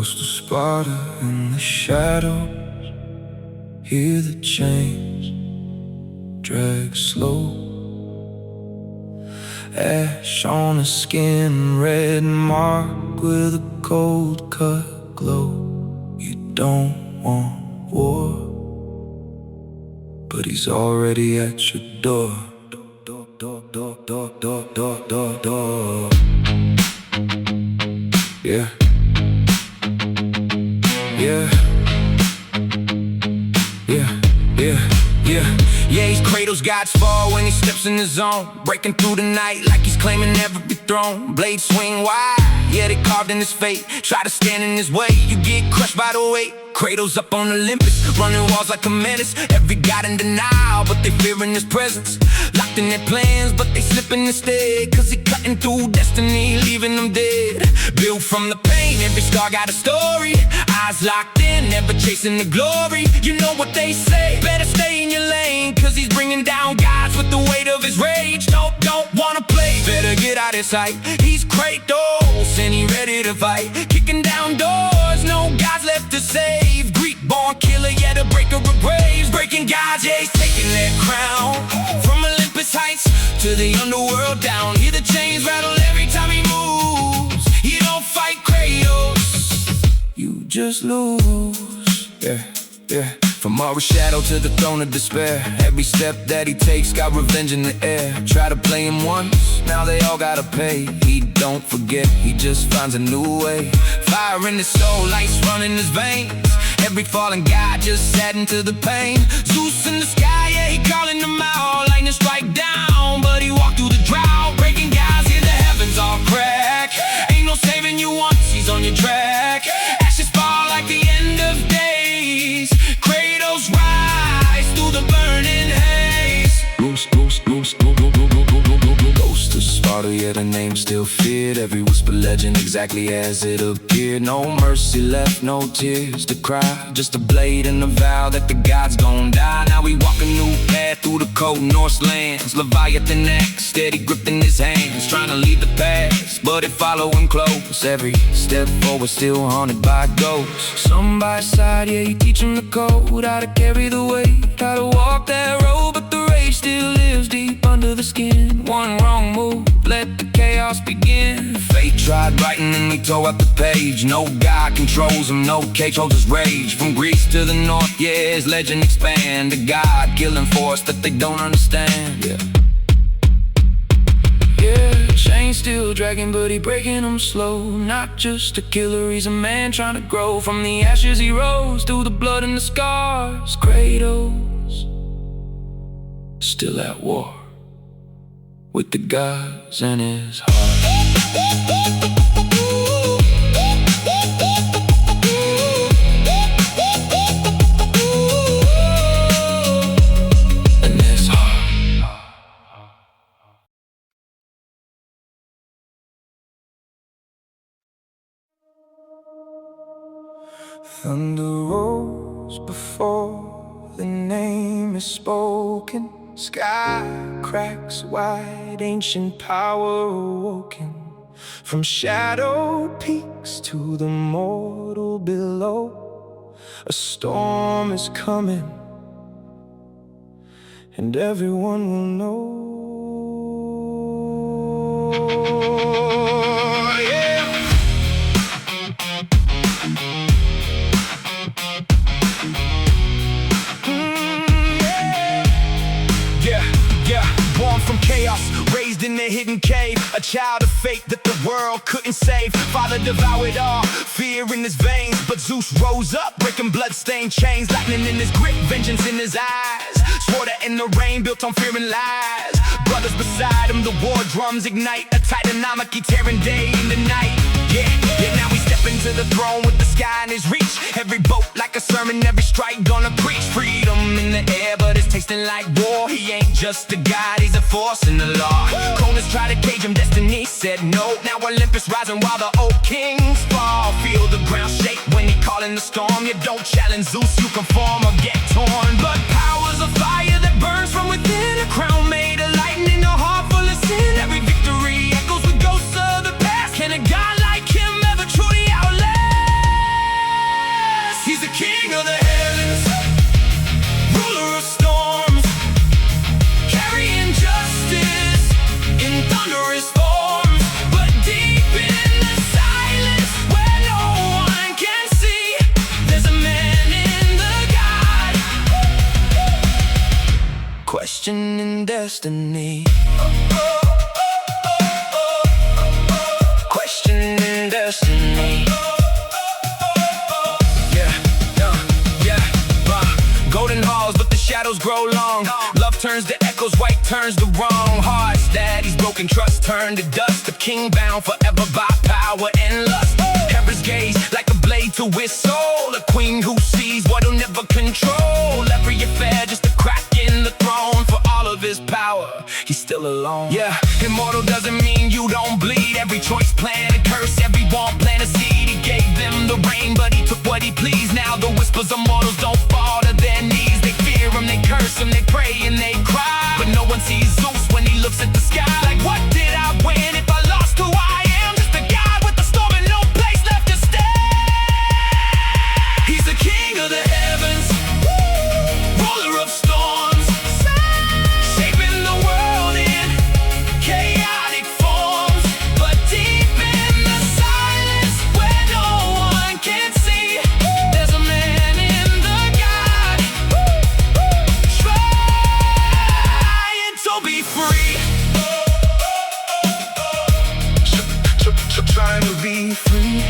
Ghost of Sparta in the shadows. Hear the chains drag slow. Ash on the skin, red mark with a cold cut glow. You don't want war, but he's already at your door. Door. Yeah. Yeah. Yeah, he's cradles God's fall when he steps in the zone, breaking through the night like he's claiming every throne. Blade swing wide, yeah, they carved in his fate. Try to stand in his way, you get crushed by the weight. Cradles up on Olympus, running walls like a menace. Every god in denial, but they fearing his presence. Locked in their plans, but they slipping instead, cause he cutting through destiny, leaving them dead. Built from the pain, every scar got a story. Eyes locked in, never chasing the glory. You know what they say, better stay in your lane, cause he's bringing down gods with the weight of his rage. Don't wanna play, better get out of sight. He's Kratos, and he ready to fight. Kicking down doors, no gods left to save. Greek-born killer, yeah, the breaker of graves. Breaking gods, yeah, he's taking their crown. From Olympus heights to the underworld down. Hear the chains rattle every time he moves. You don't fight Kratos, you just lose. Yeah. From our shadow to the throne of despair. Every step that he takes got revenge in the air. Try to play him once, now they all gotta pay. He don't forget, he just finds a new way. Fire in his soul, lights running his veins. Every fallen god just adding to the pain. Zeus in the sky, yeah, he calling them out. Lightning strike down, but he walked through the drought. Breaking gods, hear the heavens all crack. Ain't no saving you once he's on your track. Ashes fall like the end of days. Kratos rise through the burning haze. Ghost of Sparta, yeah, the name still feared. Every whisper legend exactly as it appeared. No mercy left, no tears to cry. Just a blade and a vow that the gods gon' die. Now we walk a new path through the cold Norse lands. Leviathan axe steady gripped in his hands, trying to leave the past, but it following close. Every step forward still haunted by ghosts. Some by side, yeah, you teach him the code. How to carry the weight, how to walk that road. But the rage still lives deep under the skin. One wrong move, let the chaos begin. Fate tried writing and he tore up the page. No god controls him, no cage holds his rage. From Greece to the north, yeah, his legend expand. A god killing force that they don't understand. Yeah, chains still dragging, but he breaking them slow. Not just a killer, he's a man trying to grow. From the ashes he rose, through the blood and the scars. Kratos, still at war with the gods in his heart. Thunder rolls before the name is spoken. Sky cracks wide, ancient power awoken. From shadow peaks to the mortal below, a storm is coming, and everyone will know. From chaos, raised in a hidden cave, a child of fate that the world couldn't save. Father devoured all, fear in his veins, but Zeus rose up, breaking blood-stained chains. Lightning in his grip, vengeance in his eyes. Swore to end the rain, built on fear and lies. Brothers beside him, the war drums ignite. A titanomachy tearing day into night. Yeah, now we step into the throne with the sky in his reach. Every boat like a sermon, every strike gonna preach. Freedom in the air, but it's tasting like war. He ain't just a god, he's a force in the law. Cronus tried to cage him, destiny said no. Now Olympus rising while the old kings fall. Feel the ground shake when he calling the storm. You don't challenge Zeus, you conform or get torn. But power's a fire that burns from within. A crown made of lightning, a heart full of sin. Every victory echoes with ghosts of the past. Can a god like him ever truly outlast? questioning destiny. Questioning destiny. Golden halls, but the shadows grow long. Love turns to echoes, white turns to wrong. Hearts that he's broken, trust turned to dust. A king bound forever by power and lust. Heaven's gaze like a blade to his soul. A queen who sees what he'll never control. Every affair just a crack in the throne. For all of his power, he's still alone. Yeah, immortal doesn't mean you don't bleed. Every choice, plan, a curse, every want, plant a seed. He gave them the rain, but he took what he pleased. Now the whispers of mortals don't fall to their knees. They fear him, they curse him, they pray and they cry. But no one sees Zeus when he looks at the sky. Like, what did I win if I lost who I am? Just a guy with a storm and no place left to stay. He's the king of the heavens, ruler of storms, shaping the world in chaotic forms. But deep in the silence where no one can see, there's a man in the God trying to be free. Trying to be free.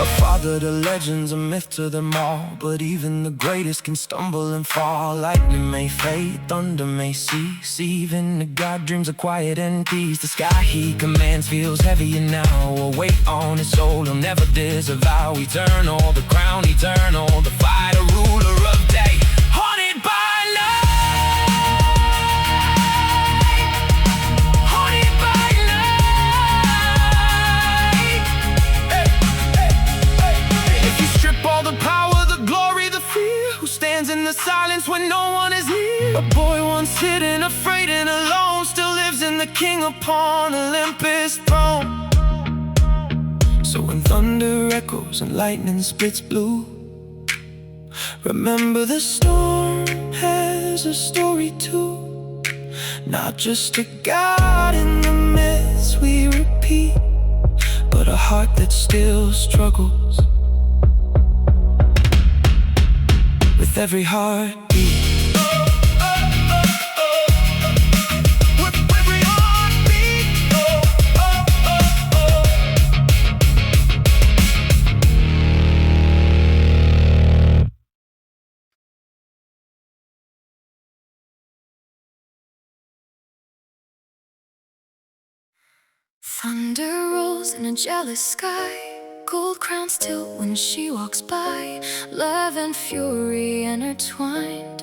A father to legends, a myth to them all. But even the greatest can stumble and fall. Lightning may fade, thunder may cease. Even the God dreams of quiet and peace. The sky he commands feels heavier now. A weight on his soul he'll never disavow. Eternal, the crown eternal, the fighter, ruler of day. Haunted by in the silence when no one is near. A boy once hidden, afraid and alone, still lives in the king upon Olympus' throne. So when thunder echoes and lightning splits blue, remember the storm has a story too. Not just a god in the myths we repeat, but a heart that still struggles with every heartbeat. With every heartbeat. Thunder rolls in a jealous sky. Gold crowns tilt when she walks by. Love and fury intertwined.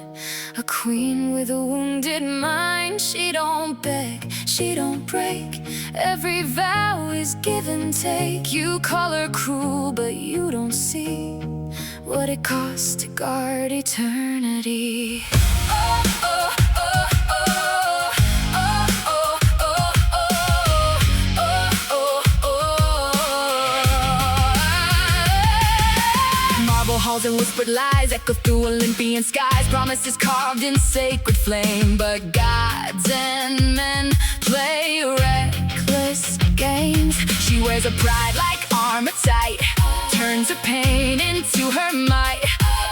A queen with a wounded mind. She don't beg, she don't break. Every vow is give and take. You call her cruel, but you don't see what it costs to guard eternity. Oh, oh, oh, oh. Halls and whispered lies echo through Olympian skies. Promises carved in sacred flame. But gods and men play reckless games. She wears a pride like armor tight, turns her pain into her might.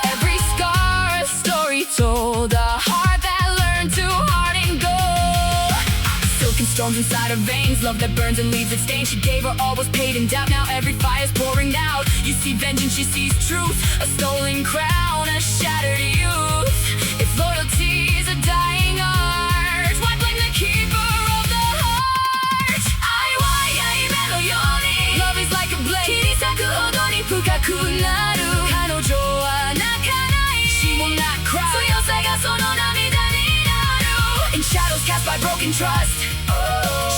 Every scar a story told, a heart that learned to harden gold. Silken storms inside her veins, love that burns and leaves its stain. She gave her all, was paid in doubt. Now every fire's pouring out. You see vengeance, she sees truth. A stolen crown, a shattered youth. If loyalty is a dying art, why blame the keeper of the heart? Love is like a blade. She will not cry. In shadows cast by broken trust,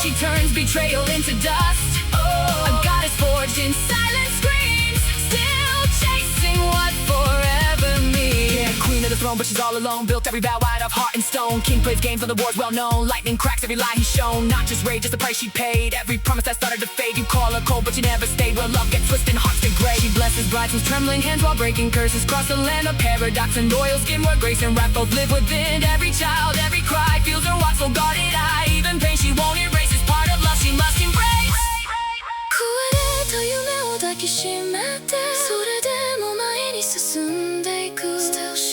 she turns betrayal into dust. A goddess forged in silent screams, still chasing what forever means. Yeah, queen of the throne, but she's all alone. Built every vow out of heart and stone. King plays games on the wars well known. Lightning cracks every lie he's shown. Not just rage, it's the price she paid. Every promise that started to fade. You call her cold, but you never stayed. Where love gets twisted, hearts degrade. She blesses brides with trembling hands while breaking curses. Cross the land of paradox and royal skin, where grace and wrath both live within. Every child, every cry feels her watchful guarded eye. Even pain she won't erase is part of love she must embrace. 声でと夢を抱きしめて、それでも前に進んでいく。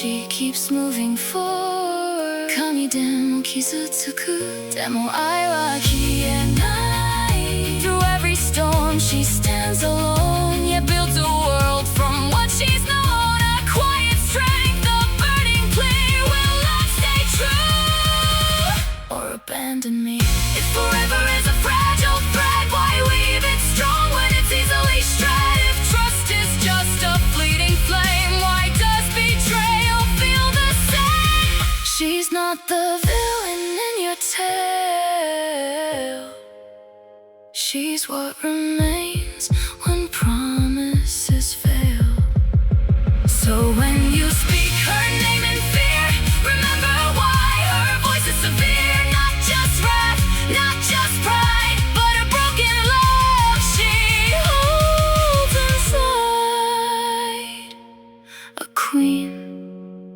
she keeps moving forward. 神でも傷つくでも愛は消えない Through every storm she stands alone Yet builds a world from what she's known A quiet strength, a burning plea Will love stay true or abandon me If forever is a fragile thread Why weave it strong when it's easily shred If trust is just a fleeting flame Why does betrayal feel the same She's not the villain in your tale She's what remains when promises fail So when you speak her name in fear Remember why her voice is severe Not just wrath, not just pride But a broken love she holds inside A queen,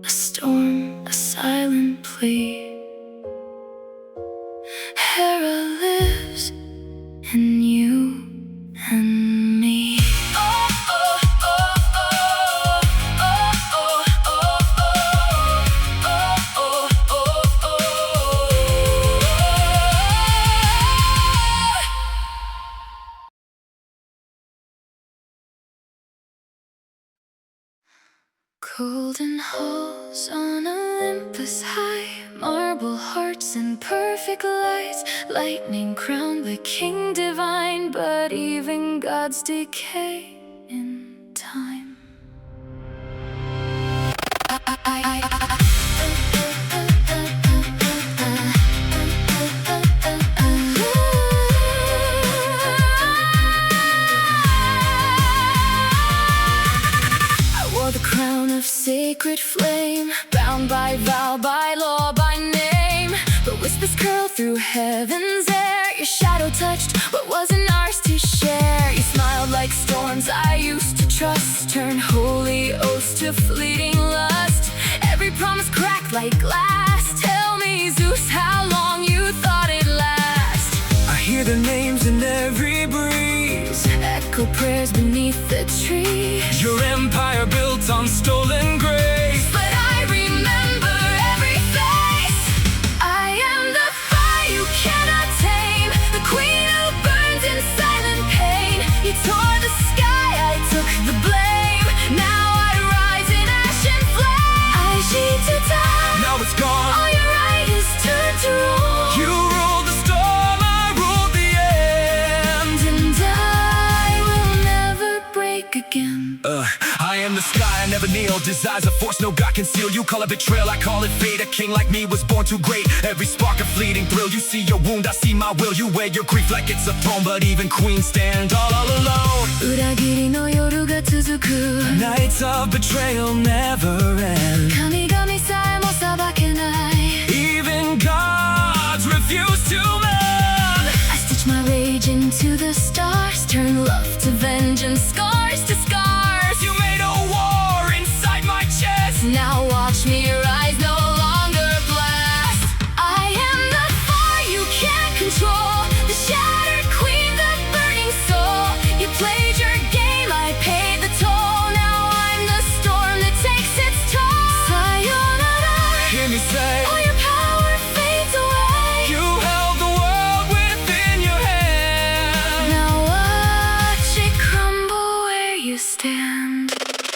a storm, a silent plea Hera lives in you and me Golden halls on Olympus high Marble hearts and perfect lights Lightning crowned the king divine But even gods decay in time The crown of sacred flame Bound by vow, by law, by name But whispers curl through heaven's air Your shadow touched what wasn't ours to share You smiled like storms I used to trust Turn holy oaths to fleeting lust Every promise cracked like glass Tell me, Zeus, how long you thought it'd last I hear their names in every breeze Echo prayers beneath the trees Your empire built on stolen grace But I remember every face I am the fire you cannot tame The queen who burns in silent pain You tore the sky, I took the blame Now I rise in ash and flame I sheet to die Now it's gone All your right is turned to wrong You ruled the storm, I ruled the end And I will never break again I am the sky, I never kneel Desires a force no God can seal You call it betrayal, I call it fate A king like me was born too great Every spark a fleeting thrill You see your wound, I see my will You wear your grief like it's a throne But even queens stand all alone 裏切りの夜が続く Nights of betrayal never end 神々さえも裁けない Even gods refuse to mend I stitch my rage into the stars Turn love to vengeance, scars to scars You made a war inside my chest Now watch me rise, no longer blast I am the fire you can't control The shattered queen, the burning soul You played your game, I paid the toll Now I'm the storm that takes its toll Sayonara Hear me say All your power fades away You held the world within your hand Now watch it crumble where you stand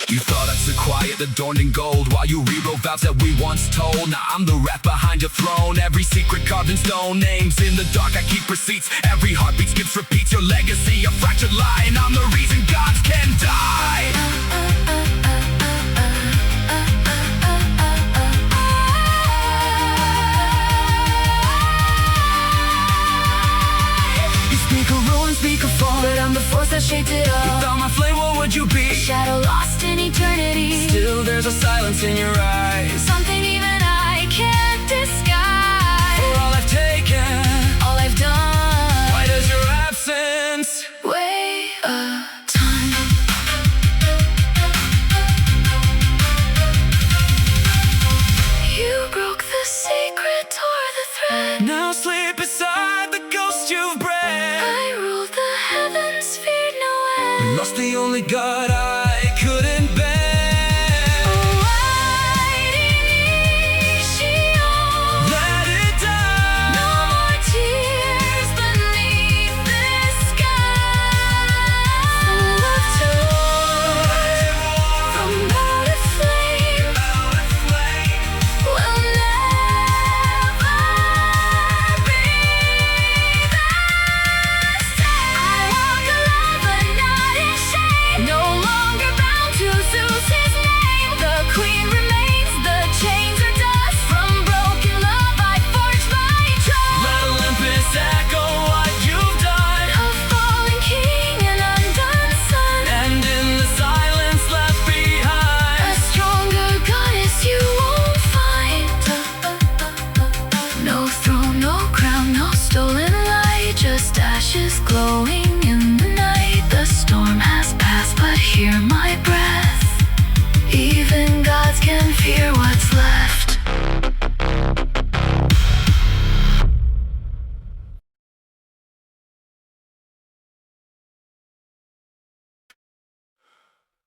You thought I'd sit quiet, adorned in gold While you rewrote vows that we once told Now I'm the wrath behind your throne Every secret carved in stone Names in the dark, I keep receipts Every heartbeat skips, repeats Your legacy, a fractured lie And I'm the reason gods can die You speak a rule and speak a form But I'm the force that shaped it all Without my flame, what would you be? Shadow lost in eternity Still there's a silence in your eyes Something even I can't disguise For all I've taken, All I've done why does your absence weigh a ton You broke the secret, tore the thread Now sleep beside the ghost you've bred I ruled the heavens, feared no end Lost the only God I couldn't bend Why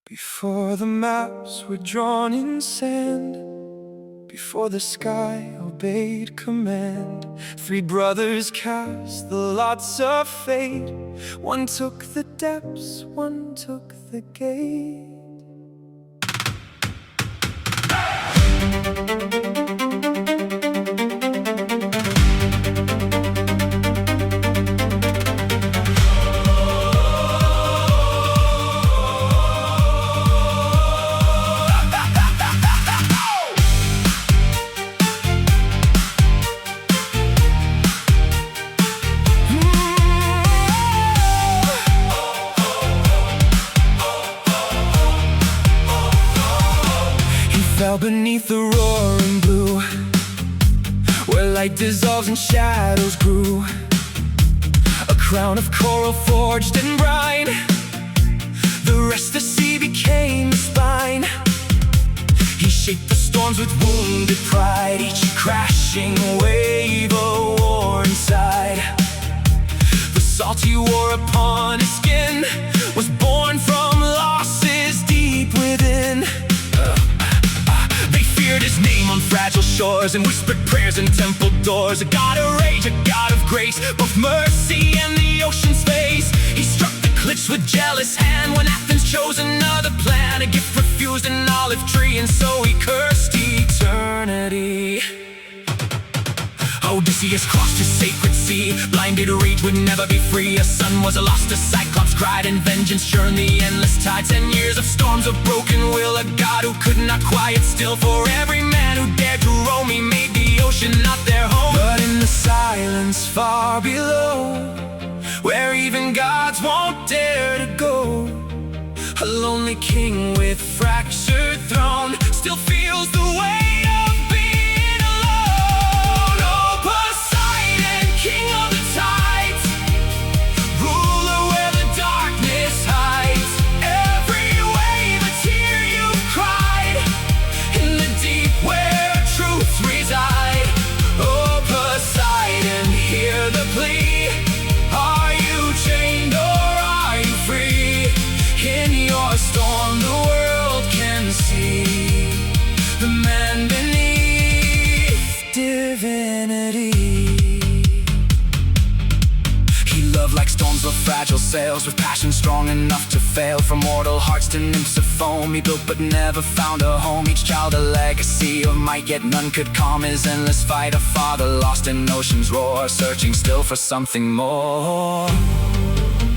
Before the maps were drawn in sand, before the sky obeyed command, three brothers cast the lots of fate. One took the depths, one took the gate. Fell beneath the roaring blue, where light dissolves and shadows grew. A crown of coral forged in brine, the rest the sea became the spine. He shaped the storms with wounded pride, each crashing wave a war inside. The salt he wore upon his skin was born from losses deep within. His name on fragile shores and whispered prayers in temple doors. A god of rage, a god of grace, both mercy and the ocean's face. He struck the cliffs with jealous hand when Athens chose another plan. A gift refused an olive tree, and so he cursed eternity. Odysseus crossed his sacred sea, blinded rage would never be free. A son was lost, a cyclops cried, and vengeance churned the endless tide. 10 years of storms of broken will, a god who could not quiet still. For every man who dared to roam, he made the ocean not their home. But in the silence far below, where even gods won't dare to go, a lonely king with fractured throne still feels the weight of being alone. Oh, Poseidon, king of the tides, ruler where the darkness hides. Every wave a tear you've cried, in the deep where truths reside. Oh, Poseidon, hear the plea. Are you chained or are you free? In your storm the world can see the man beneath divinity. He loved like storms of fragile sails, with passion strong enough to fail. From mortal hearts to nymphs of foam, he built but never found a home. Each child a legacy of might, yet none could calm his endless fight. A father lost in ocean's roar, searching still for something more.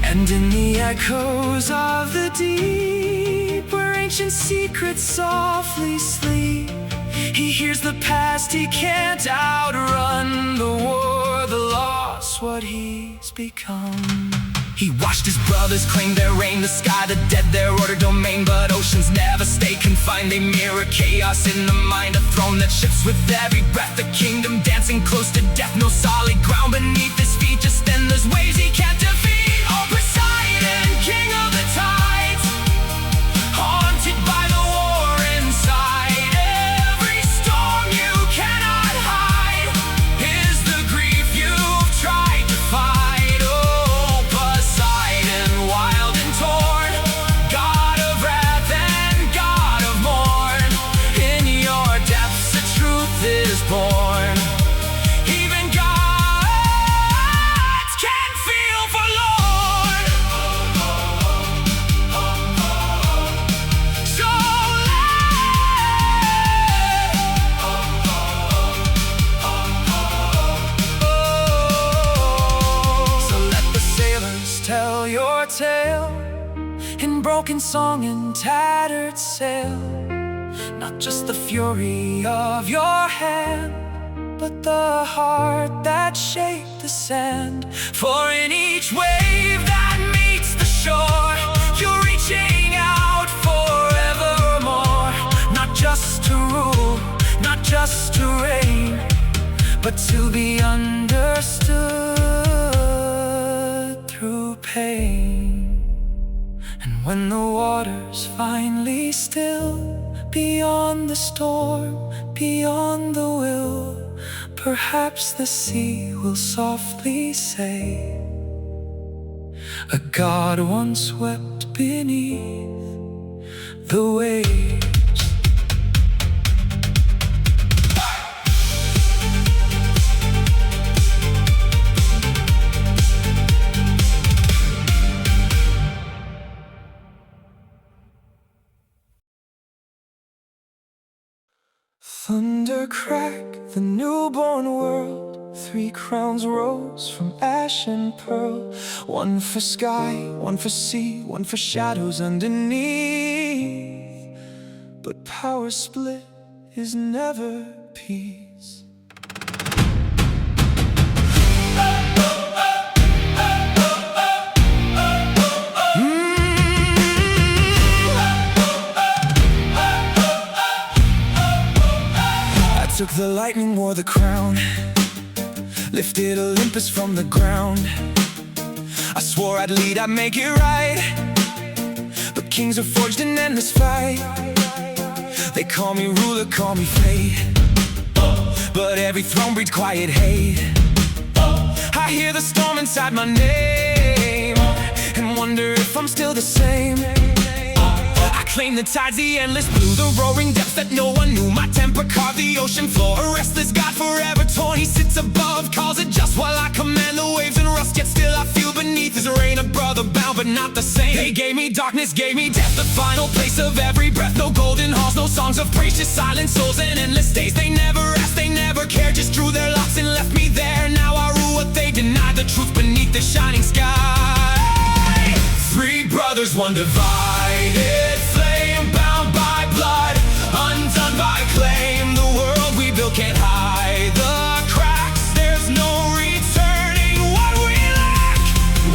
And in the echoes of the deep, where ancient secrets softly sleep, he hears the past he can't outrun. The war, the loss, what he's become. He watched his brothers claim their reign, the sky, the dead, their order domain. But oceans never stay confined, they mirror chaos in the mind. A throne that shifts with every breath, a kingdom dancing close to death. No solid ground beneath his feet, just endless waves he can't defeat. Oh, Poseidon, king of the tides, haunted by the war inside. Every storm you cannot hide is the grief you've tried to fight. Oh, Poseidon, wild and torn, god of wrath and god of morn. In your depths the truth is born. Even gods can feel forlorn. So let the sailors tell your tale in broken song and tattered sail. Not just the fury of your hand, but the heart that shaped the sand. For in each wave that meets the shore, you're reaching out forevermore. Not just to rule, not just to reign, but to be understood through pain. And when the water's finally still, beyond the storm, beyond the will, perhaps the sea will softly say, a god once wept beneath the waves. Thunder cracked the newborn world. 3 crowns rose from ash and pearl. One for sky, one for sea, one for shadows underneath. But power split is never peace. Took the lightning, wore the crown, lifted Olympus from the ground. I swore I'd lead, I'd make it right, but kings are forged in endless fight. They call me ruler, call me fate, but every throne breeds quiet hate. I hear the storm inside my name and wonder if I'm still the same. I claim the tides, the endless blue, the roaring depths that no one knew. My temper carved the ocean floor, a restless god forever torn. He sits above, calls it just while I command the waves and rust. Yet still I feel beneath his reign, a brother bound but not the same. They gave me darkness, gave me death, the final place of every breath. No golden halls, no songs of praise, just silent souls and endless days. They never asked, they never cared, just drew their lots and left me there. Now I rule what they denied, the truth beneath the shining sky. 3 brothers, one divided flame, bound by blood, undone by claim. The world we built can't hide the cracks. There's no returning what we lack.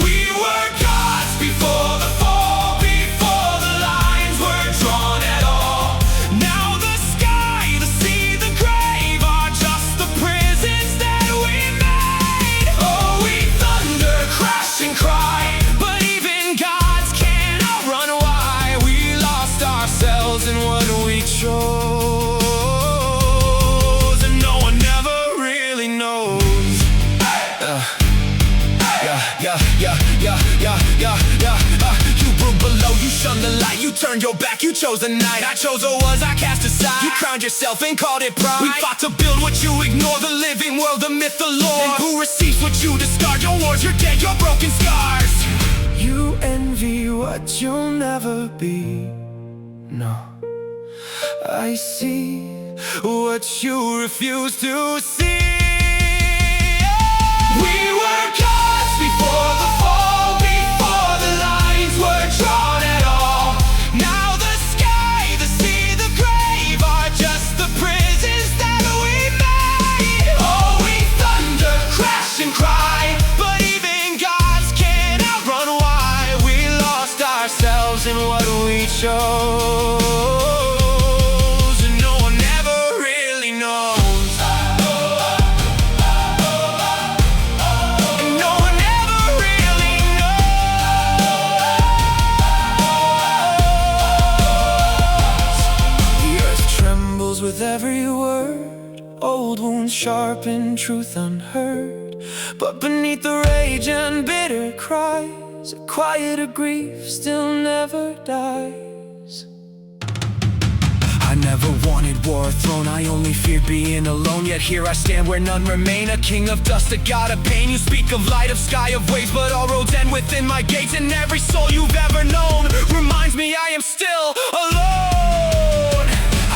We were gods before the fall, before the lines were drawn at all. Now the sky, the sea, the grave are just the prisons that we made. Oh, we thunder, crash and cry, but even gods can't outrun why we lost ourselves in what we chose, and no one ever really knows. You grew below, you shunned the light, you turned your back, you chose the night. I chose what was, I cast aside. You crowned yourself and called it pride. We fought to build what you ignore, the living world, the myth, the lore. And who receives what you discard? Your wars, your dead, your broken scars. You envy what you'll never be. No, I see what you refuse to see. We were gods before the fall, before the lines were drawn at all. Now the sky, the sea, the grave are just the prisons that we made. Oh, we thunder, crash and cry, but even gods can't outrun why we lost ourselves in what we chose. With every word, old wounds sharpen, truth unheard. But beneath the rage and bitter cries, a quieter grief still never dies. I never wanted war or throne, I only feared being alone. Yet here I stand where none remain, a king of dust, a god of pain. You speak of light, of sky, of waves, but all roads end within my gates. And every soul you've ever known reminds me I am still alone.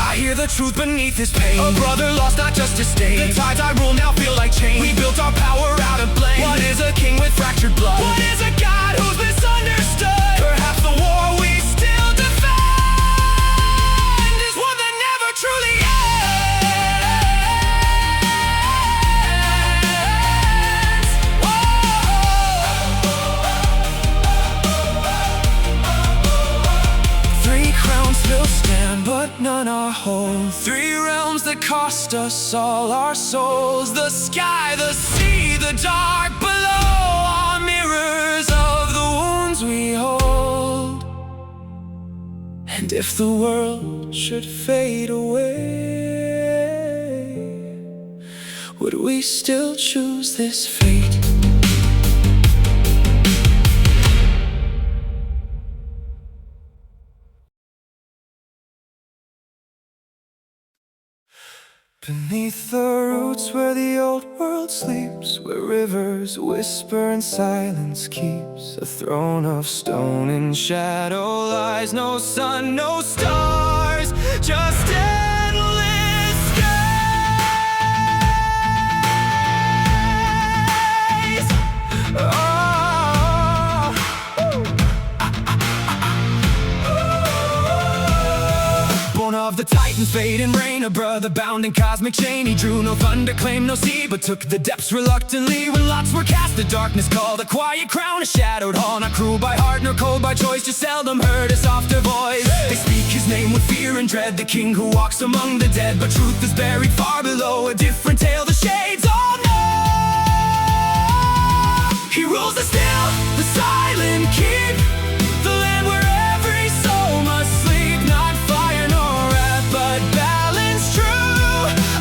I hear the truth beneath his pain, a brother lost, not just his state. The tides I rule now feel like change. We built our power out of blame. What is a king with fractured blood? What is a god who's misunderstood? Perhaps the war we still defend is one that never truly ends. Whoa. 3 crowns still stand, but none are whole. 3 realms that cost us all our souls. The sky, the sea, the dark below are mirrors of the wounds we hold. And if the world should fade away, would we still choose this fate? Beneath the roots where the old world sleeps, where rivers whisper and silence keeps, a throne of stone in shadow lies. No sun, no stars, just endless skies. Born of the Titans, fate and rain, a brother bound in cosmic chain. He drew no thunder, claimed no sea, but took the depths reluctantly. When lots were cast, the darkness called a quiet crown. A shadowed hall, not cruel by heart nor cold by choice, just seldom heard a softer voice. They speak his name with fear and dread, the king who walks among the dead. But truth is buried far below, a different tale the shades all know. He rules the still, the silent keep, the land where every soul must sleep. Not fire nor wrath, but balance true.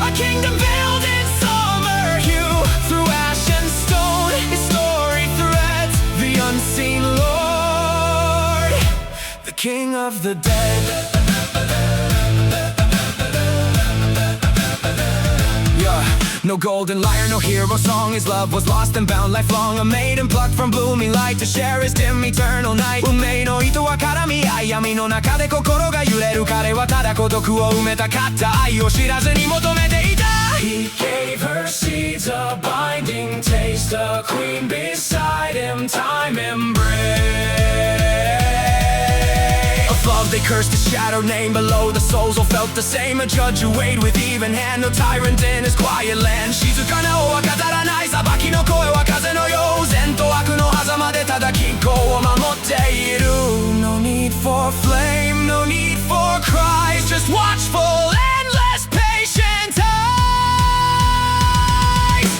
A kingdom built in summer hue. Through ash and stone, his story threads the unseen Lord, the King of the dead. No golden lyre, no hero song. His love was lost and bound lifelong. A maiden plucked from blooming light to share his dim eternal night. 運命の糸は絡み合い、闇の中で心が揺れる。彼はただ孤独を埋めたかった愛を知らずに求めていた。 He gave her seeds a binding taste, a queen beside him, time embrace. Of love they cursed his shadowed name, below the souls all felt the same. A judge who weighed with even hand, no tyrant in his quiet land. 静かな尾は飾らない、裁きの声は風のよう。善と悪の狭間でただ均衡を守っている。 No need for flame, no need for cries, just watchful, endless, patient eyes.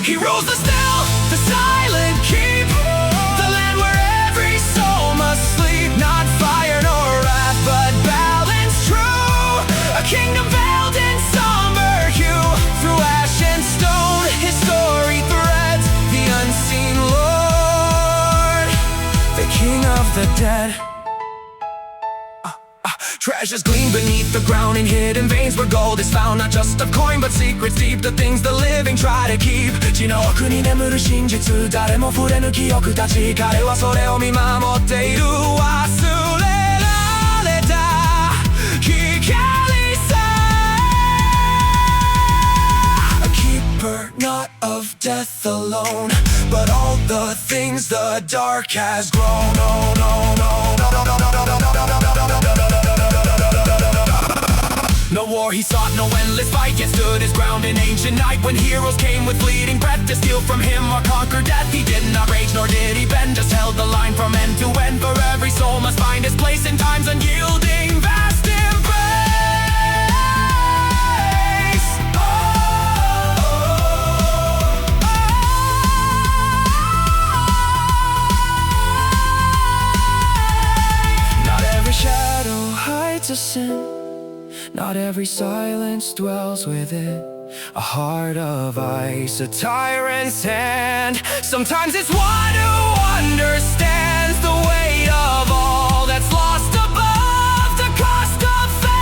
He rules the still, the silent keep, the land where every soul must sleep. Not fire nor wrath, but balance true. A kingdom veiled in somber hue. Through ash and stone, his story threads the unseen Lord, the King of the dead. Treasures gleam beneath the ground in hidden veins where gold is found. Not just of coin but secrets deep, the things the living try to keep. 地の奥に眠る真実、誰も触れぬ記憶たち。彼はそれを見守っている。忘れられた光さ。 A keeper not of death alone, but all the things the dark has grown. No, no, no, no, no, no, no, no, no, no, no, no, no, no. No war he sought, no endless fight, yet stood his ground in ancient night. When heroes came with fleeting breath to steal from him or conquer death, he did not rage nor did he bend, just held the line from end to end. For every soul must find his place in time's unyielding vast embrace. Not every shadow hides a sin, not every silence dwells with it. A heart of ice, a tyrant's hand. Sometimes it's one who understands the weight of all that's lost above the cost of fate.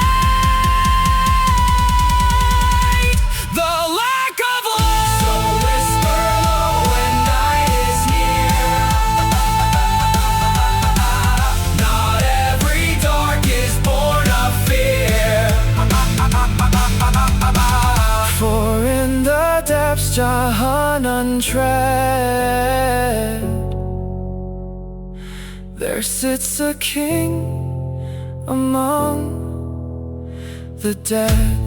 The lack of love. So whisper low when night is near. Not every dark is born of fear. For in the depths Jahan untread, there sits a king among the dead.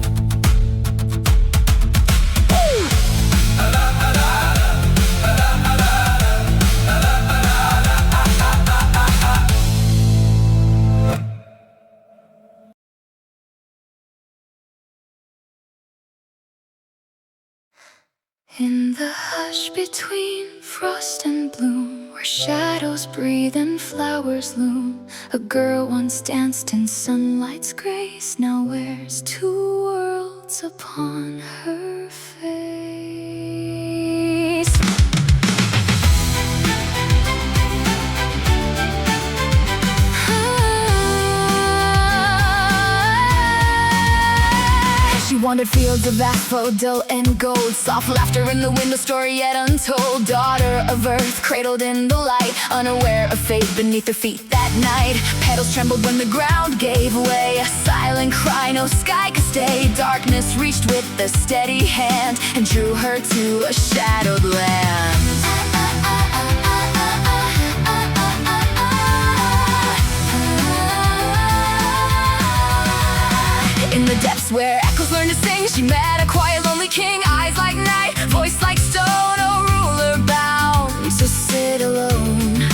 In the hush between frost and bloom, where shadows breathe and flowers loom, a girl once danced in sunlight's grace, now wears two worlds upon her face. She wandered Fields of asphodel and gold, soft laughter in the window, story yet untold. Daughter of earth, cradled in the light, unaware of fate beneath her feet that night. Petals trembled when the ground gave way, a silent cry no sky could stay. Darkness reached with a steady hand and drew her to a shadowed land. In the depths where echoes learn to sing, she met a quiet, lonely king. Eyes like night, voice like stone, a ruler bound to sit alone.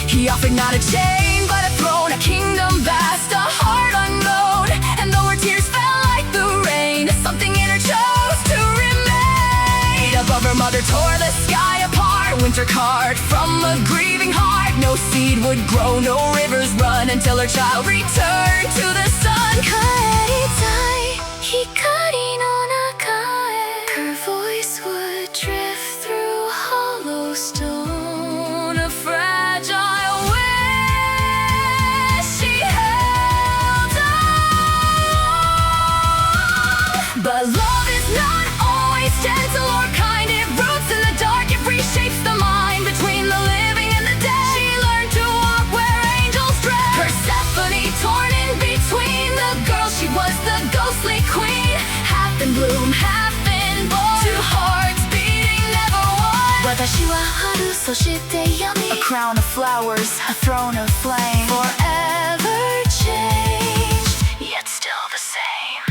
He offered not a chain, but a throne, a kingdom vast, a heart unknown. And though her tears fell like the rain, something in her chose to remain. Above her, mother tore the sky apart, winter carved from a grieving heart. No seed would grow, no rivers run, until her child returned to the sun. Her voice would drift through hollow stone, a fragile wish she held on. But love is not always gentle or kind. It roots in the dark, it reshapes the mind. Between the living and the dead, she learned to walk where angels tread. Persephone torn in between the girls, she was the ghostly queen. Half in bloom, half in born, two hearts beating, never one. Watashi wa haru soshite yami, a crown of flowers, a throne of flame. Forever changed, yet still the same.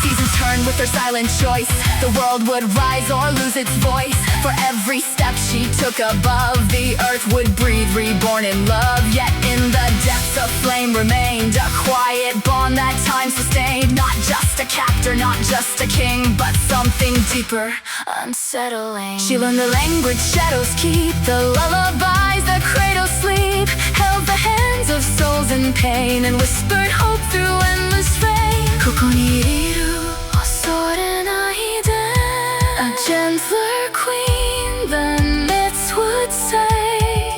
Seasons turn with her silent choice. The world would rise or lose its voice. For every step she took above, the earth would breathe, reborn in love. Yet in the depths a flame remained, a quiet bond that time sustained. Not just a captor, not just a king, but something deeper, unsettling. She learned the language shadows keep, the lullabies that cradle sleep. Held the hands of souls in pain and whispered hope through endless rain. Koko ni iriru osore nai de, a gentler queen than myths would say,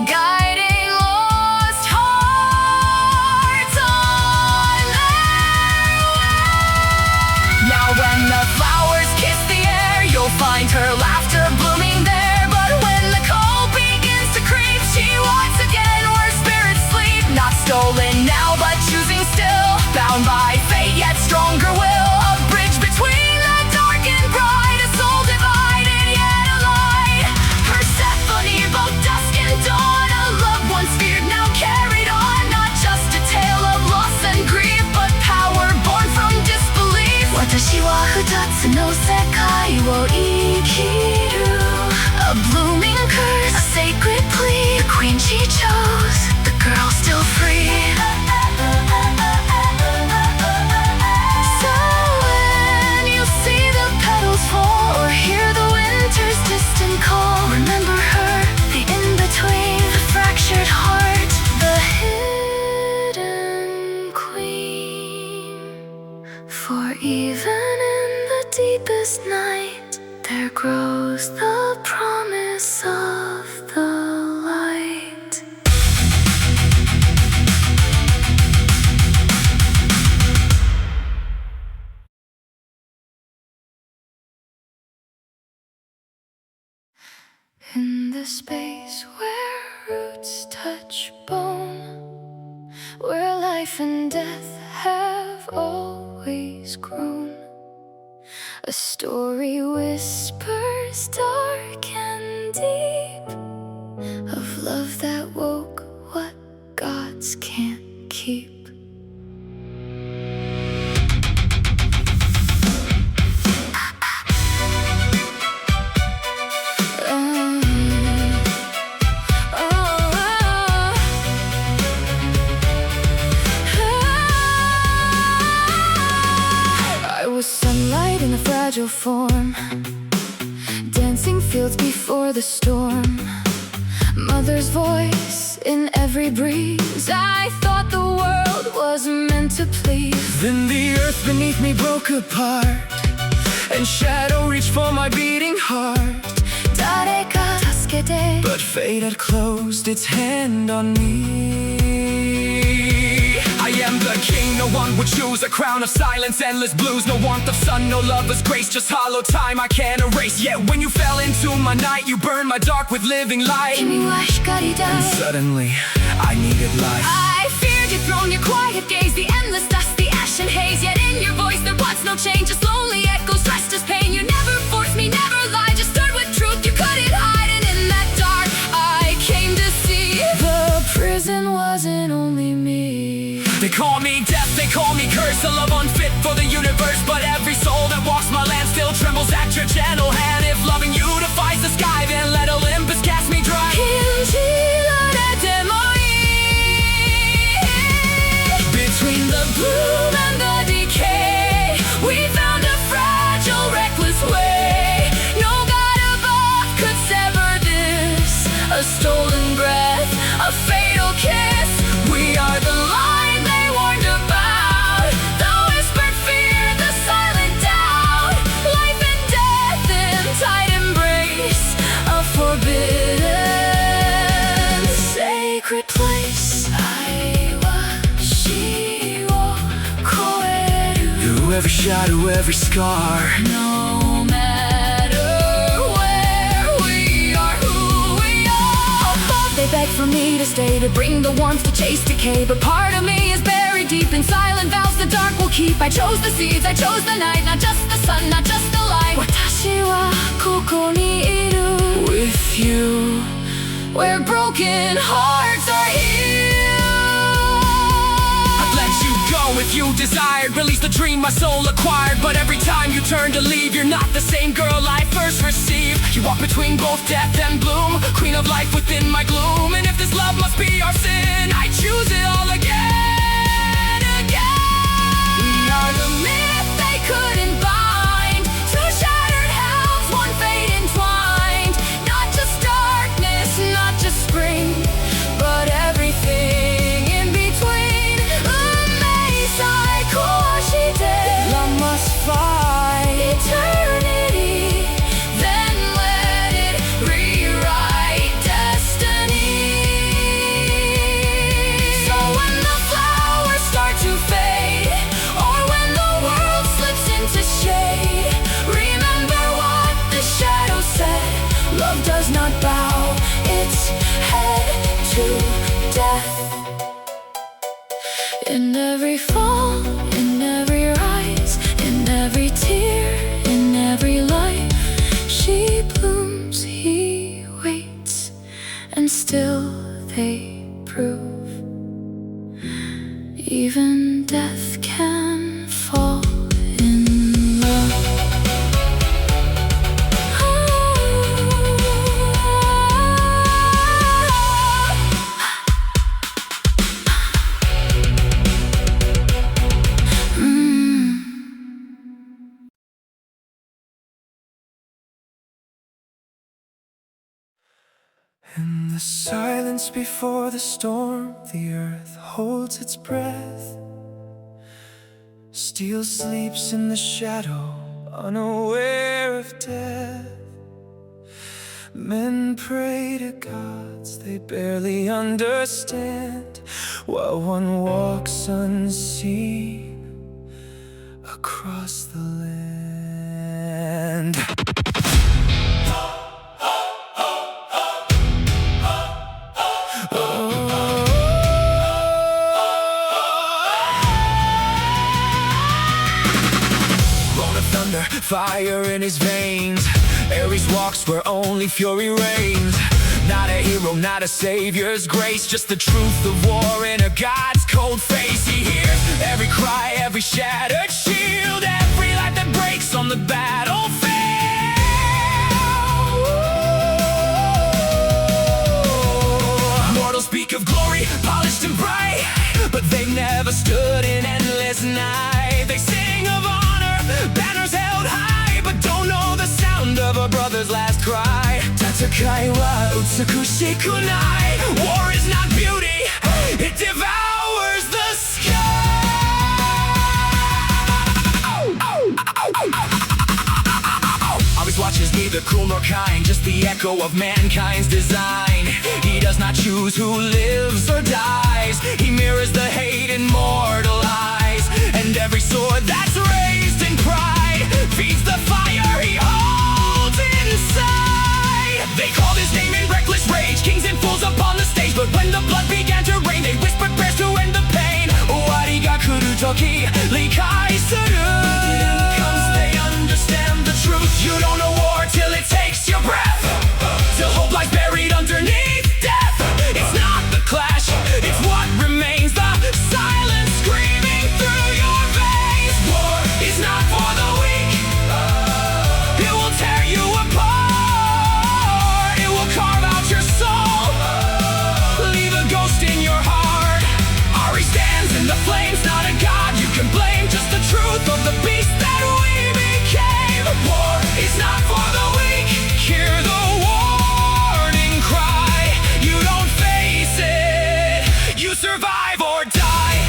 guiding lost hearts on their way. Now when the flowers kiss the air, you'll find her laughter blooming there. But when the cold begins to creep, she walks again where spirits sleep. Not stolen now, but choosing still, bound by fate yet stronger will. A bridge between the dark and bright, a soul divided yet alight. Persephone, both dusk and dawn, a loved one feared, now carried on. Not just a tale of loss and grief, but power born from disbelief. Watashi wa futatsu no sekai wo ikiru, a blooming curse, a sacred plea. The queen she chose, the girl still free. So when you see the petals fall or hear the winter's distant call, remember her, the in-between, the fractured heart, the hidden queen. For even in the deepest night, there grows the promise of the light. In the space where roots touch bone, where life and death have always grown, a story whispers dark and deep, of love that woke what gods can't keep. Sunlight in a fragile form, dancing fields before the storm. Mother's voice in every breeze, I thought the world was meant to please. Then the earth beneath me broke apart, and shadow reached for my beating heart. 誰か助 targeted, but fate had closed its hand on me. I am the king, no one would choose. A crown of silence, endless blues. No warmth of sun, no lover's grace, just hollow time I can't erase. Yet when you fell into my night, you burned my dark with living light. And suddenly, I needed life. I feared your throne, your quiet gaze, the endless dust, the ash and haze. Yet in your voice there was no change, just lonely echoes, restless pain. You never forced me, never lied, just stood with truth you couldn't hide. And in that dark, I came to see the prison wasn't only me. They call me death, they call me curse, a love unfit for the universe. But every soul that walks my land still trembles at your gentle hand. If loving you defies the sky, then let Olympus cast me dry. Between the bloom and the decay, we found a fragile, reckless way. No God above could sever this. A stolen breath, a fatal kiss. We are the line they warned about, the whispered fear, the silent doubt. Life and death in tight embrace, a forbidden sacred place. Every shadow, every scar, no matter where we are, who we are. Above they beg for me to stay, to bring the warmth, to chase decay. But part of me is buried deep in silent vows the dark will keep. I chose the seeds, I chose the night, not just the sun, not just the light. Watashi wa koko ni iru, with you, where broken hearts are healed. if you desired, release the dream my soul acquired. But every time you turn to leave, you're not the same girl I first received. You walk between both death and bloom, queen of life within my gloom. And if this love must be our sin, I choose it all again, again. We are the myth they couldn't bind, two shattered hells, one fate entwined. Not just darkness, not just spring, but everything. Eternity, then let it rewrite destiny. So when the flowers start to fade, or when the world slips into shade, remember what the shadow said: love does not bow its head to death. In every fall, in every rise, in every tear, in every life, she blooms, he waits, and still they prove even death can fall in love. In the silence before the storm, the earth holds its breath. Steel sleeps in the shadow, unaware of death. Men pray to gods they barely understand, while one walks unseen across the land. Fire in his veins, Ares walks where only fury reigns. Not a hero, not a savior's grace, just the truth of war in a god's cold face. He hears every cry, every shattered shield, every light that breaks on the battlefield. Mortals speak of glory, polished and bright, but they've never stood in endless night. They sing of honor, banners held high, but don't know the sound of a brother's last cry. Tatakai wa utsukushiku nai. War is not beauty, it devours the sky. Always watches me neither cruel nor kind, just the echo of mankind's design. He does not choose who lives or dies. He mirrors the hate in mortal eyes, and every sword that's raised in pride feeds the fire he holds inside. They called his name in reckless rage, kings and fools upon the stage, but when the blood began to rain, they whispered prayers to end the pain. Wari ga kuru toki, likai suru. Comes they understand the truth. You don't know war till it takes your breath, till hope lies buried underneath death. It's not the clash, it's what remains, the silence screaming through your veins. War is not for the weak, it will tear you apart. It will carve out your soul, leave a ghost in your heart. Ari stands in the flames, not a god you can blame, just the truth of the beast that we became. War is not for the weak, hear the warning cry. You don't face it, you survive or die.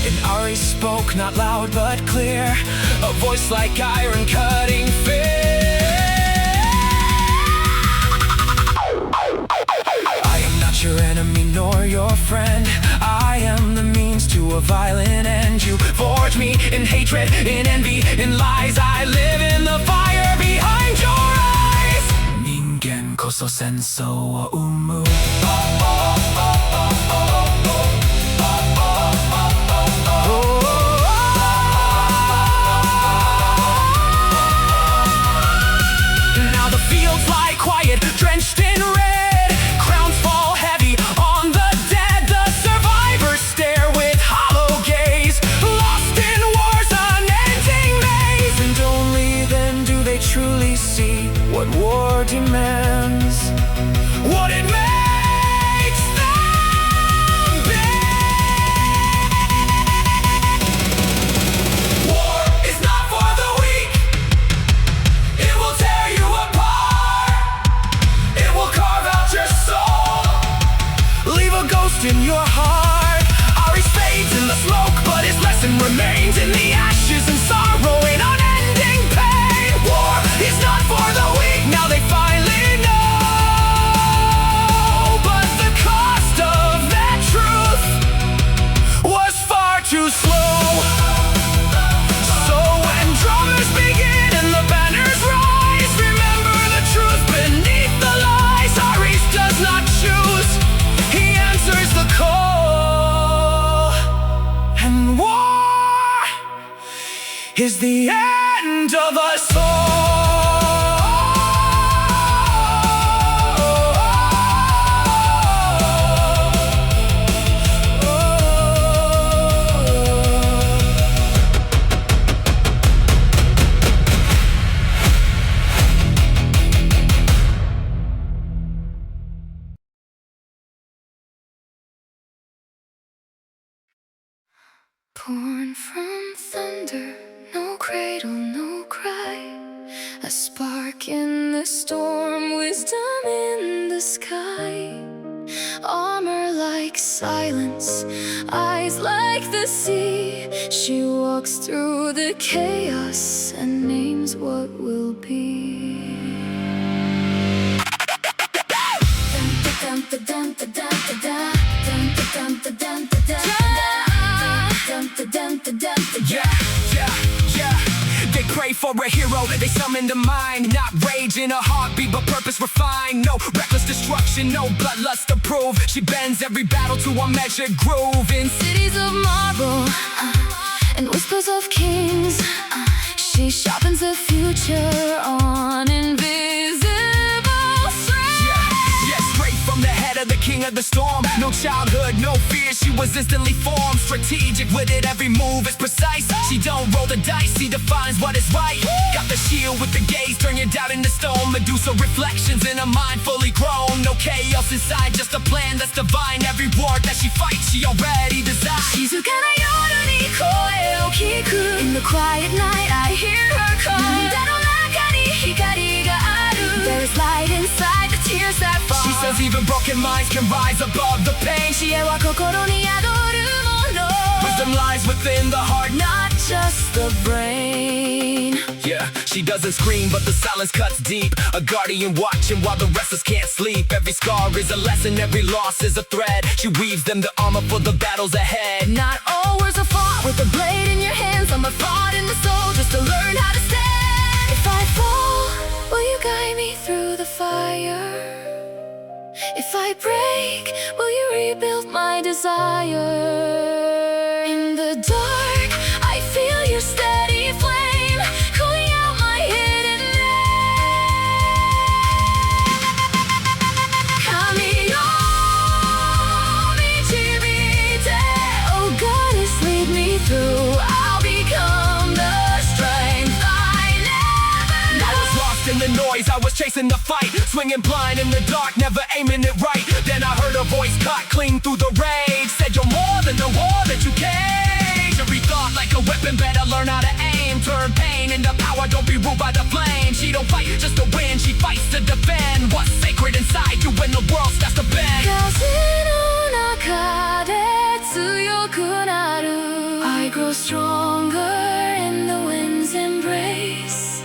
And Ari spoke not loud but clear, a voice like iron cutting fear. I am not your enemy nor your friend, I am the means to a violent end. You forge me in hatred, in envy, in lies. I live in the fire behind your eyes. Ningen koso senso wa umu. Now the fields lie quiet, drenched in red. Crowns fall heavy on the dead. The survivors stare with hollow gaze, lost in war's unending maze. And only then do they truly see what war demands, what it makes them be. War is not for the weak, it will tear you apart. It will carve out your soul, leave a ghost in your heart. Ari fades in the smoke, but his lesson remains in the ashes and sorrow and unending pain. War is not for the weak, now they finally know. But the cost of that truth was far too slow. So when drummers begin and the banners rise, remember the truth beneath the lies. Aris does not choose, he answers the call. And war is the end of us all. Born from thunder, no cradle, no cry. A spark in the storm, wisdom in the sky. Armor like silence, eyes like the sea. She walks through the chaos and names what will be. Yeah. They pray for a hero, they summon to mind. Not rage in a heartbeat, but purpose refined. No reckless destruction, no bloodlust to prove. She bends every battle to a measured groove. In Cities of marble and whispers of kings, she sharpens the future on invisible strings. Yeah, straight from the head of the king of the storm. No childhood, no fear, she was instantly formed. Strategic with it, every move is precise. She don't roll the dice, she defines what is right. Got the shield with the gaze, turn your doubt into stone. Medusa reflections in a mind fully grown. No chaos inside, just a plan that's divine. Every war that she fights, she already designed. In the quiet night, I hear her call. There is light inside the tears that fall. She says even broken minds can rise above the pain. 知恵は心に宿るもの。Wisdom lies within the heart, not just the brain. yeah, she doesn't scream, but the silence cuts deep. A guardian watching while the restless can't sleep. Every scar is a lesson, every loss is a thread. She weaves them the armor for the battles ahead. Not all words are fought with a blade in your hand. Some are fought in the soul just to learn how to stand. If I fall, will you guide me through the fire? If I break, will you rebuild my desire? In the dark, I feel your steady flame, calling out my hidden name. Oh goddess, lead me through. I'll become the strength I never knew. I was lost in the noise, I was chasing the fight, swinging blind in the dark, never aiming it right. Then I heard a voice cut clean through the rage, said you're more than the war that you cage. Every thought like a weapon, better learn how to aim. Turn pain into power, don't be ruled by the flame. She don't fight just to win, she fights to defend what's sacred inside you when the world starts to bend. I grow stronger in the wind's embrace.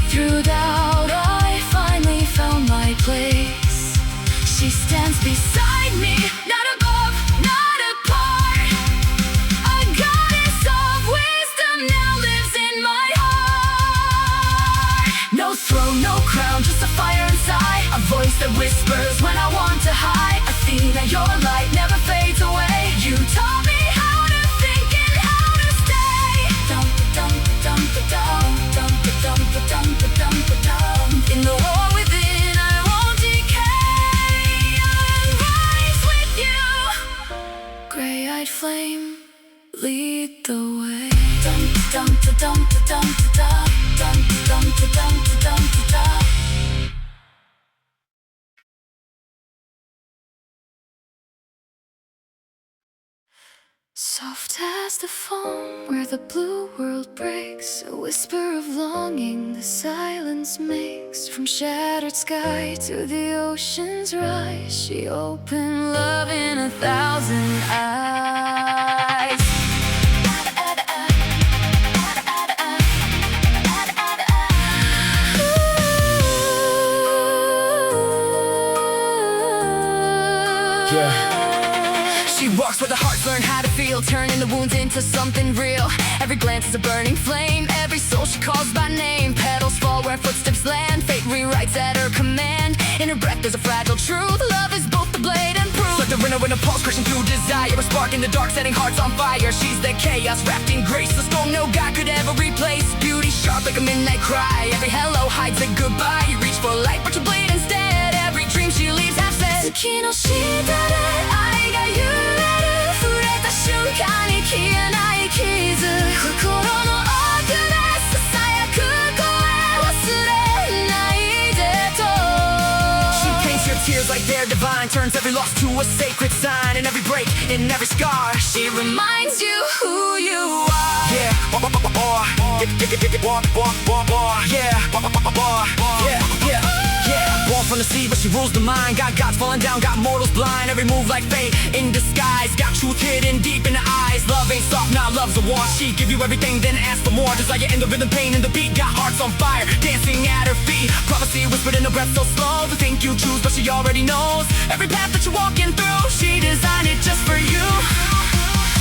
Through doubt, I finally found my place. She stands beside me, not above, not apart. A goddess of wisdom now lives in my heart. No throne, no crown, just a fire inside. A voice that whispers when I want to hide. Athena, your light never fades away. You taught me how to think and how to stay. Dum dum dum dum dum dum dum dum dum. In the war within, I won't decay. I'll rise with you. Gray-eyed flame, lead the way. Dum dum dum dum dum dum dum dum dum dum. Soft as the foam where the blue world breaks, a whisper of longing the silence makes. From shattered sky to the ocean's rise, she opened love in 1,000 eyes. She walks where the hearts learn how to feel, turning the wounds into something real. Every glance is a burning flame, every soul she calls by name. Petals fall where footsteps land, fate rewrites at her command. In her breath there's a fragile truth, love is both the blade and proof. Like the winner in a pulse, crushing through desire, a spark in the dark, setting hearts on fire. She's the chaos wrapped in grace, the storm no God could ever replace. Beauty sharp like a midnight cry, every hello hides a goodbye. You reach for light but you bleed instead, every dream she leaves half said. 月の下で愛が揺れる、触れた瞬間に消えない傷、心の奥で囁く声、忘れないでと。 She paints your tears like they're divine, turns every loss to a sacred sign. In every break, in every scar, she reminds you who you are. Yeah, born from the sea, but she rules the mind. Got gods falling down, got mortals blind. Every move like fate in disguise, got truth hidden deep in the eyes. Love ain't soft, now love's a war. She give you everything, then ask for more. Desire in the rhythm, pain in the beat. Got hearts on fire, dancing at her feet. Prophecy whispered in her breath so slow. The thing you choose, but she already knows. Every path that you're walking through, she designed it just for you.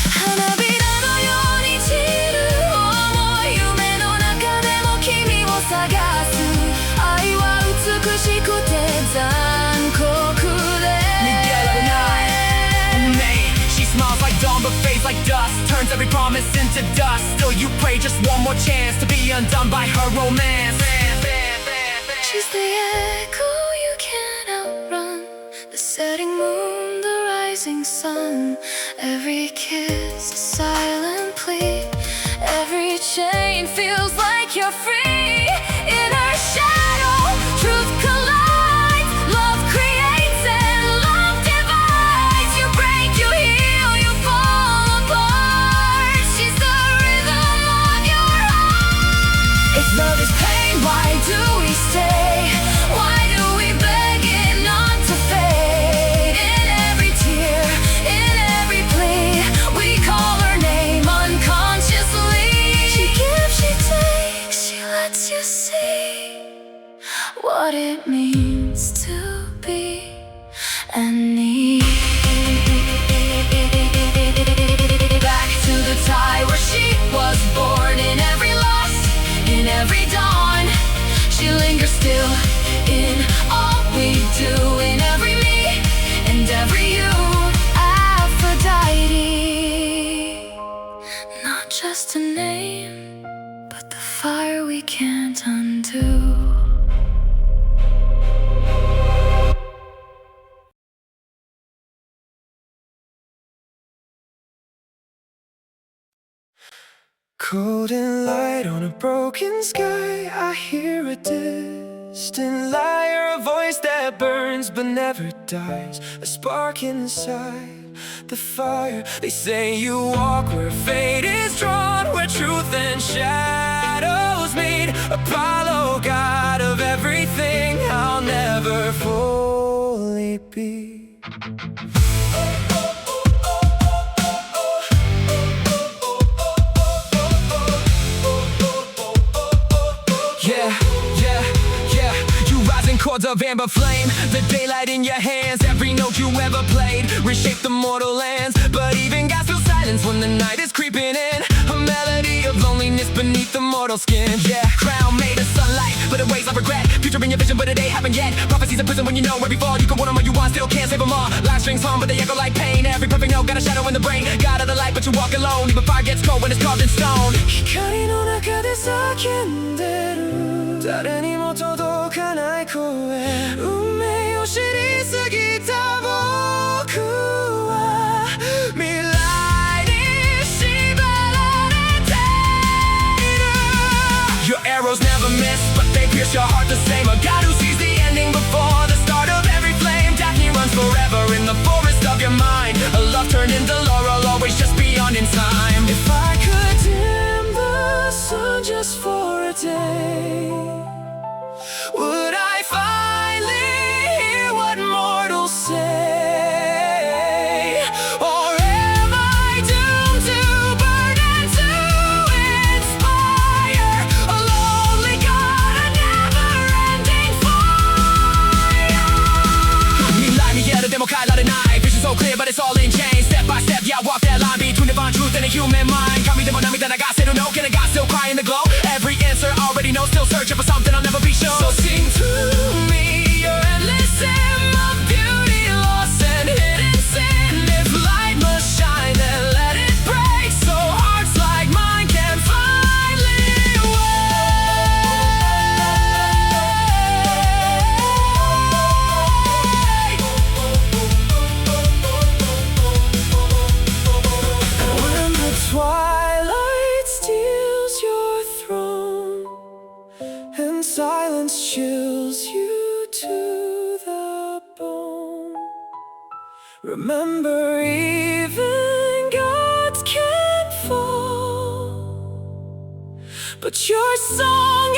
花びらのように散る想い、夢の中でも君を探す。愛は美しくて残酷で She smiles like dawn but fades like dust, turns every promise into dust. Still you pray just one more chance to be undone by her romance. She's the echo you can't outrun, the setting moon, the rising sun. Every kiss a silent plea, every chain feels like you're free. In her shadow, truth collides, love creates and love divides. You break, you heal, you fall apart. She's the rhythm of your heart. If love is pain, why do we stay? Why do we beg it not to she lingers still in all we do, in every me and every you. Aphrodite, not just a name, but the fire we can't undo. Cold and light on a broken sky, I hear a distant lyre, a voice that burns but never dies, a spark inside the fire. They say you walk where fate is drawn, where truth and shadows meet. Apollo, god of everything, I'll never fully be. Chords of amber flame, the daylight in your hands. Every note you ever played reshaped the mortal lands. But even gods feel silence when the night is creeping in. A melody of loneliness beneath the mortal skin. Yeah, crown made of sunlight, but it weighs like regret. Future in your vision, but it ain't happened yet. Prophecies in prison when you know every fall. You can want them all you want, still can't save them all. Life strings hum, but they echo like pain. Every perfect note got a shadow in the brain. God of the light, but you walk alone. Even fire gets cold when it's carved in stone. 光の中で叫んでる、誰にも届かない声。運命を知りすぎた僕は未来に縛られている。 Your arrows never miss, but they pierce your heart the same. A god who sees the ending before the start of every flame. Daphne runs forever in the forest of your mind. A love turned into laurel, always just beyond in time. If I could dim the sun just for a day, would I finally hear what mortals say? Or am I doomed to burn and to inspire a lonely god, a never-ending fire? 未来見えるでも変えられない Vision so clear but it's all in chains. Step by step, yeah, I walk that line between divine truth and a human mind. 神でも涙流せるの Can a god still cry in the glow? Every answer already know, still searching for something I'll never be sure. So sing to me your endless hymn of beauty, lost and hidden sin. If light must shine, then let it break, so hearts like mine can finally When the twilight steals your throne and silence chills you to the bone, remember even gods can fall, but your song